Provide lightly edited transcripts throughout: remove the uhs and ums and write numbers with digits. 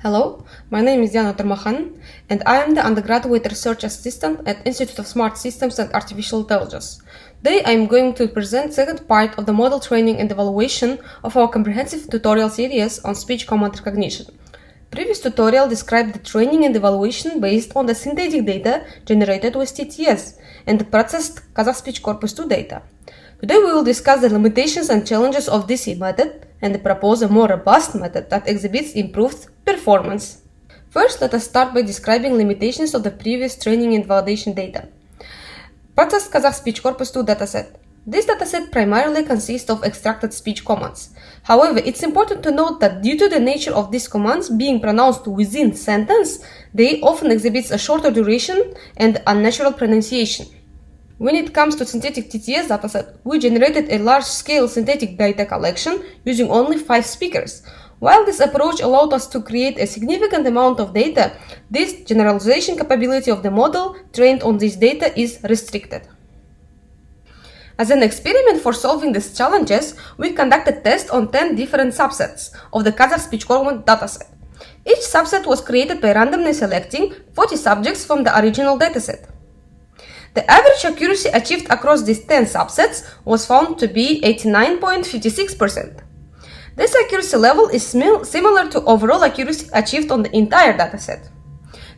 Hello, my name is Diana Turmahan, and I am the undergraduate research assistant at Institute of Smart Systems and Artificial Intelligence. Today I am going to present the second part of the model training and evaluation of our comprehensive tutorial series on speech command recognition. Previous tutorial described the training and evaluation based on the synthetic data generated with TTS and the processed Kazakh speech corpus 2 data. Today we will discuss the limitations and challenges of this method and propose a more robust method that exhibits improved performance. First, let us start by describing limitations of the previous training and validation data. Processed Kazakh speech corpus 2 dataset. This dataset primarily consists of extracted speech commands. However, it's important to note that due to the nature of these commands being pronounced within sentence, they often exhibit a shorter duration and unnatural pronunciation. When it comes to synthetic TTS dataset, we generated a large-scale synthetic data collection using only 5 speakers. While this approach allowed us to create a significant amount of data, this generalization capability of the model trained on this data is restricted. As an experiment for solving these challenges, we conducted tests on 10 different subsets of the Kazakh speech command dataset. Each subset was created by randomly selecting 40 subjects from the original dataset. The average accuracy achieved across these 10 subsets was found to be 89.56%. This accuracy level is similar to overall accuracy achieved on the entire dataset.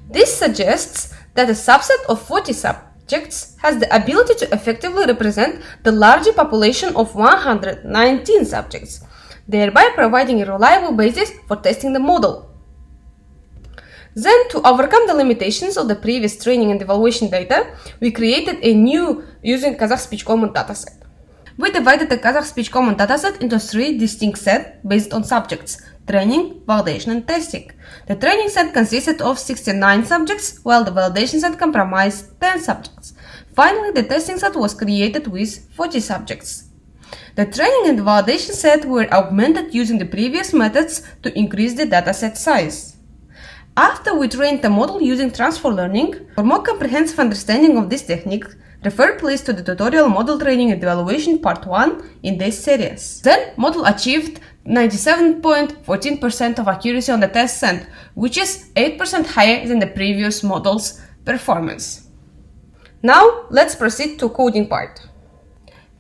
This suggests that a subset of 40 subjects has the ability to effectively represent the larger population of 119 subjects, thereby providing a reliable basis for testing the model. Then, to overcome the limitations of the previous training and evaluation data, we created a new using Kazakh speech command dataset. We divided the Kazakh speech command dataset into 3 distinct sets based on subjects: training, validation, and testing. The training set consisted of 69 subjects, while the validation set comprised 10 subjects. Finally, the testing set was created with 40 subjects. The training and validation set were augmented using the previous methods to increase the dataset size. After we trained the model using transfer learning, for more comprehensive understanding of this technique, refer please to the tutorial Model Training and Evaluation Part 1 in this series. Then, model achieved 97.14% of accuracy on the test set, which is 8% higher than the previous model's performance. Now, let's proceed to coding part.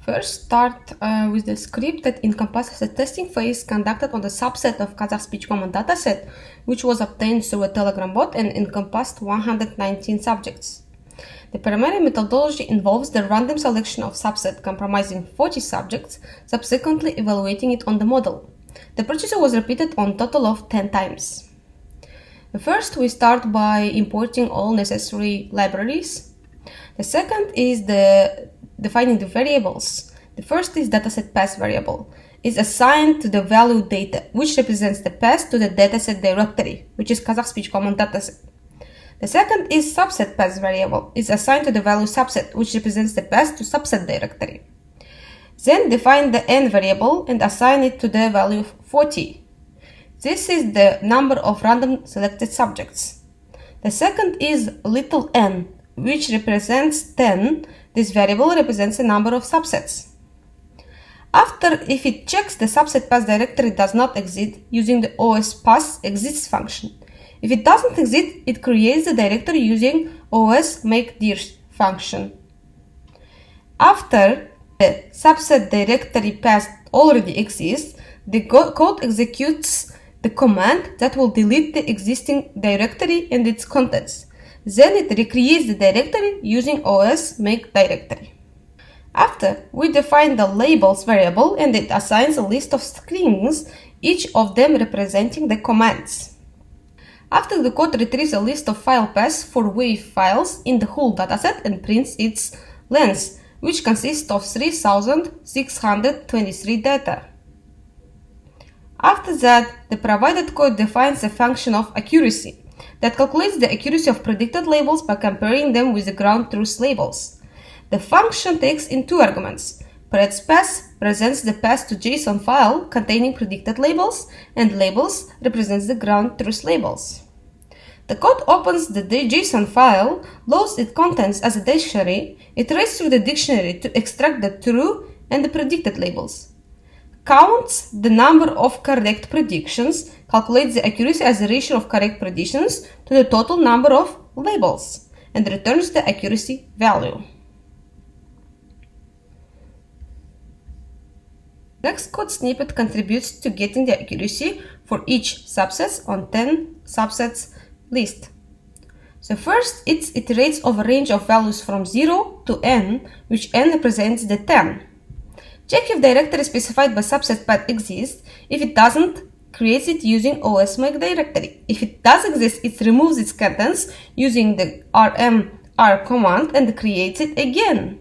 First, start with the script that encompasses the testing phase conducted on the subset of Kazakh speech command dataset, which was obtained through a Telegram bot and encompassed 119 subjects. The primary methodology involves the random selection of subset comprising 40 subjects, subsequently evaluating it on the model. The procedure was repeated on a total of 10 times. First, we start by importing all necessary libraries. The second is defining the variables. The first is dataset path variable. It's assigned to the value data, which represents the path to the dataset directory, which is Kazakh speech command dataset. The second is subset path variable. It's assigned to the value subset, which represents the path to subset directory. Then define the n variable and assign it to the value of 40. This is the number of random selected subjects. The second is little n, which represents 10. This variable represents a number of subsets. After, if it checks the subset path directory does not exist, using the os path exists function. If it doesn't exist, it creates the directory using os makedir function. After the subset directory path already exists, the code executes the command that will delete the existing directory and its contents. Then it recreates the directory using os make directory. After, we define the labels variable and it assigns a list of strings, each of them representing the commands. After, the code retrieves a list of file paths for WAV files in the whole dataset and prints its length, which consists of 3623 data. After that, the provided code defines a function of accuracy that calculates the accuracy of predicted labels by comparing them with the ground truth labels. The function takes in 2 arguments. Pred's path presents the path to JSON file containing predicted labels, and labels represents the ground truth labels. The code opens the JSON file, loads its contents as a dictionary, iterates through the dictionary to extract the true and the predicted labels. counts the number of correct predictions, calculates the accuracy as a ratio of correct predictions to the total number of labels, and returns the accuracy value. Next code snippet contributes to getting the accuracy for each subset on 10 subsets list. So first, it iterates over a range of values from 0 to n, which n represents the 10. Check if directory specified by subset path exists. If it doesn't, creates it using os make directory. If it does exist, it removes its contents using the rmr command and creates it again.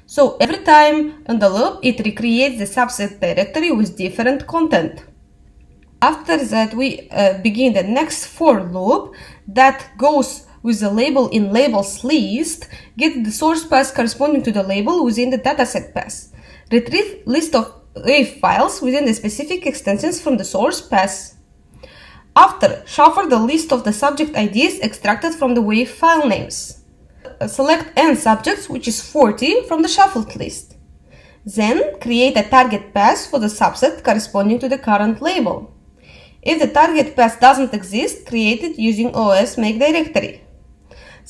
So every time on the loop, it recreates the subset directory with different content. After that, we begin the next for loop that goes with the label in labels list, get the source path corresponding to the label within the dataset path. Retrieve list of WAV files within the specific extensions from the source path. After, shuffle the list of the subject IDs extracted from the WAV file names. Select n subjects, which is 40, from the shuffled list. Then, create a target path for the subset corresponding to the current label. If the target path doesn't exist, create it using os make directory.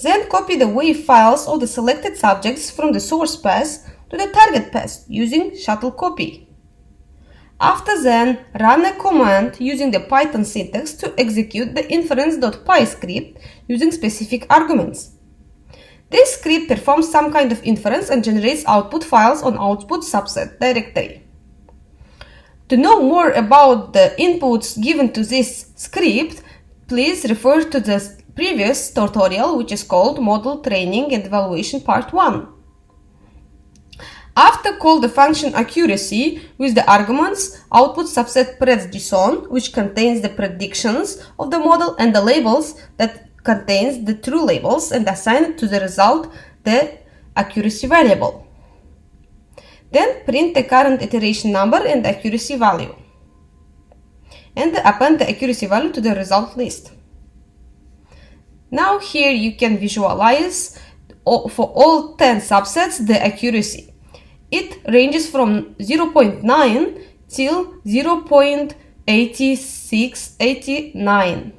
Then copy the WAV files of the selected subjects from the source path to the target path using shuttle copy. After then, run a command using the Python syntax to execute the inference.py script using specific arguments. This script performs some kind of inference and generates output files on output subset directory. To know more about the inputs given to this script, please refer to the previous tutorial, which is called Model Training and Evaluation Part 1. After call the function accuracy with the arguments output subset preds.json, which contains the predictions of the model, and the labels that contains the true labels, and assign to the result the accuracy variable. Then print the current iteration number and the accuracy value, and append the accuracy value to the result list. Now here you can visualize for all 10 subsets the accuracy. It ranges from 0.9 till 0.8689.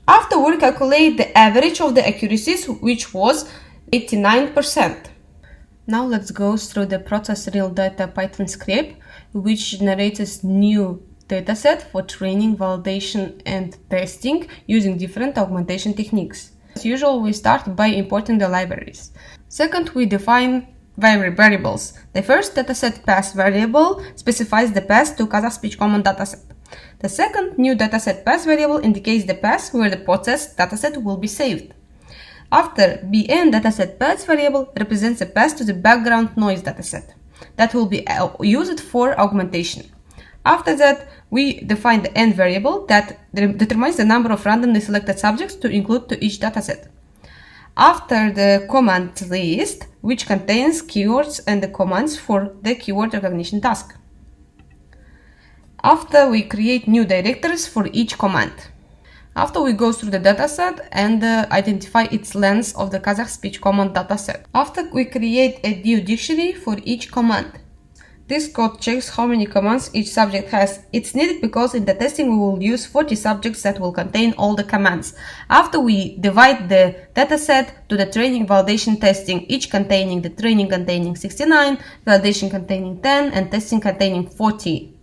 After we calculate the average of the accuracies, which was 89%. Now let's go through the process real data Python script, which generates new dataset for training, validation, and testing using different augmentation techniques. As usual, we start by importing the libraries. Second, we define variables. The first dataset path variable specifies the path to Kazakh speech common dataset. The second new dataset path variable indicates the path where the processed dataset will be saved. After, bn dataset path variable represents a path to the background noise dataset that will be used for augmentation. After that, we define the n variable that determines the number of randomly selected subjects to include to each dataset. After, the command list, which contains keywords and the commands for the keyword recognition task. After, we create new directories for each command. After, we go through the dataset and identify its length of the Kazakh speech common dataset. After, we create a new dictionary for each command. This code checks how many commands each subject has. It's needed because in the testing we will use 40 subjects that will contain all the commands. After, we divide the dataset to the training, validation, testing, each containing the training containing 69, validation containing 10, and testing containing 40.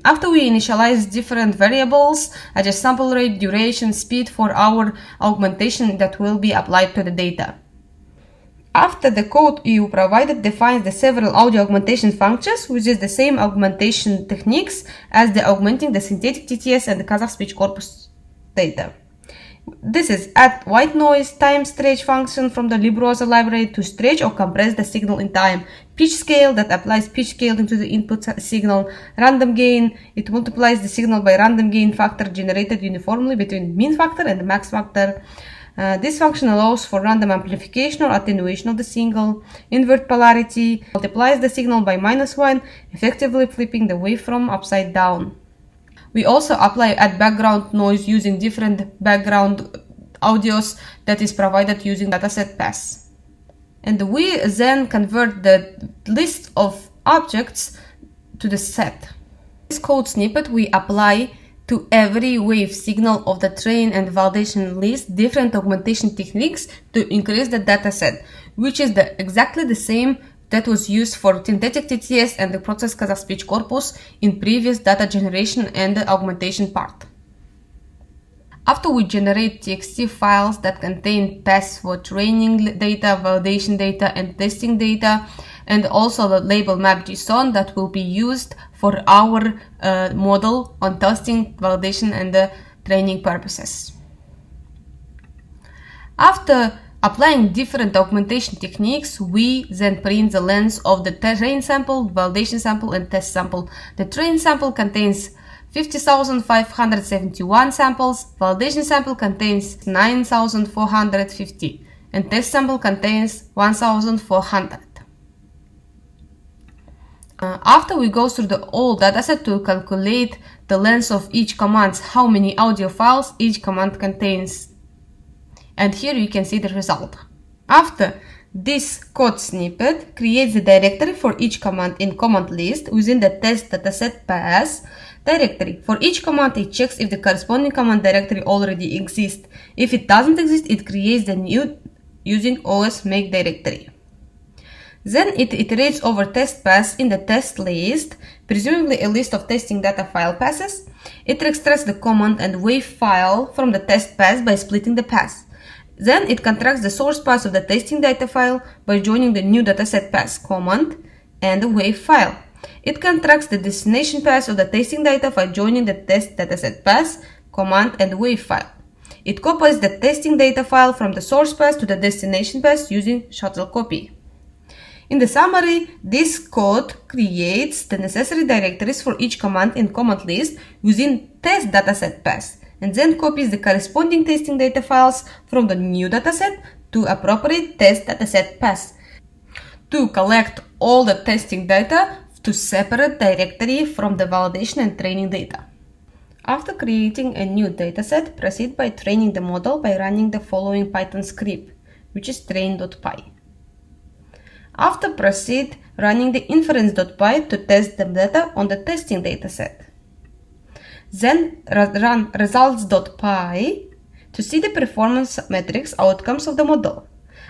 After, we initialize different variables, adjust sample rate, duration, speed for our augmentation that will be applied to the data. After, the code you provided defines the several audio augmentation functions, which is the same augmentation techniques as the augmenting the synthetic TTS and the Kazakh speech corpus data. This is add white noise, time stretch function from the LibreOsa library to stretch or compress the signal in time, pitch scale that applies pitch scaling to the input signal, random gain, it multiplies the signal by random gain factor generated uniformly between mean factor and the max factor. This function allows for random amplification or attenuation of the signal, invert polarity, multiplies the signal by -1, effectively flipping the waveform upside down. We also add background noise using different background audios that is provided using dataset paths. And we then convert the list of objects to the set. This code snippet we apply to every wave signal of the train and validation list different augmentation techniques to increase the dataset, which is exactly the same that was used for synthetic TTS and the process Kazakh speech corpus in previous data generation and the augmentation part. After we generate TXT files that contain paths for training data, validation data, and testing data, and also the label map.json that will be used for our model on testing, validation, and training purposes. After applying different augmentation techniques, we then print the length of the train sample, validation sample, and test sample. The train sample contains 50,571 samples, validation sample contains 9,450, and test sample contains 1,400. After we go through the whole dataset to calculate the length of each command, how many audio files each command contains. And here you can see the result. After this code snippet creates the directory for each command in command list within the test dataset path directory. For each command, it checks if the corresponding command directory already exists. If it doesn't exist, it creates the new using OS make directory. Then it iterates over test paths in the test list, presumably a list of testing data file paths. It extracts the command and wave file from the test path by splitting the path. Then it contracts the source path of the testing data file by joining the new dataset path command and the wave file. It contracts the destination path of the testing data by joining the test dataset path command and wave file. It copies the testing data file from the source path to the destination path using shuttle copy. In the summary, this code creates the necessary directories for each command in command list within test dataset path, and then copies the corresponding testing data files from the new dataset to appropriate test dataset path to collect all the testing data to separate directory from the validation and training data. After creating a new dataset, proceed by training the model by running the following Python script, which is train.py. After proceed running the inference.py to test the data on the testing dataset. Then run results.py to see the performance metrics outcomes of the model.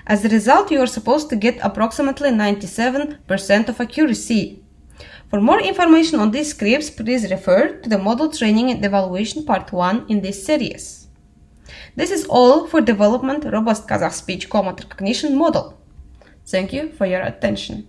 As a result, you are supposed to get approximately 97% of accuracy. For more information on these scripts, please refer to the Model Training and Evaluation Part 1 in this series. This is all for development robust Kazakh speech command recognition model. Thank you for your attention.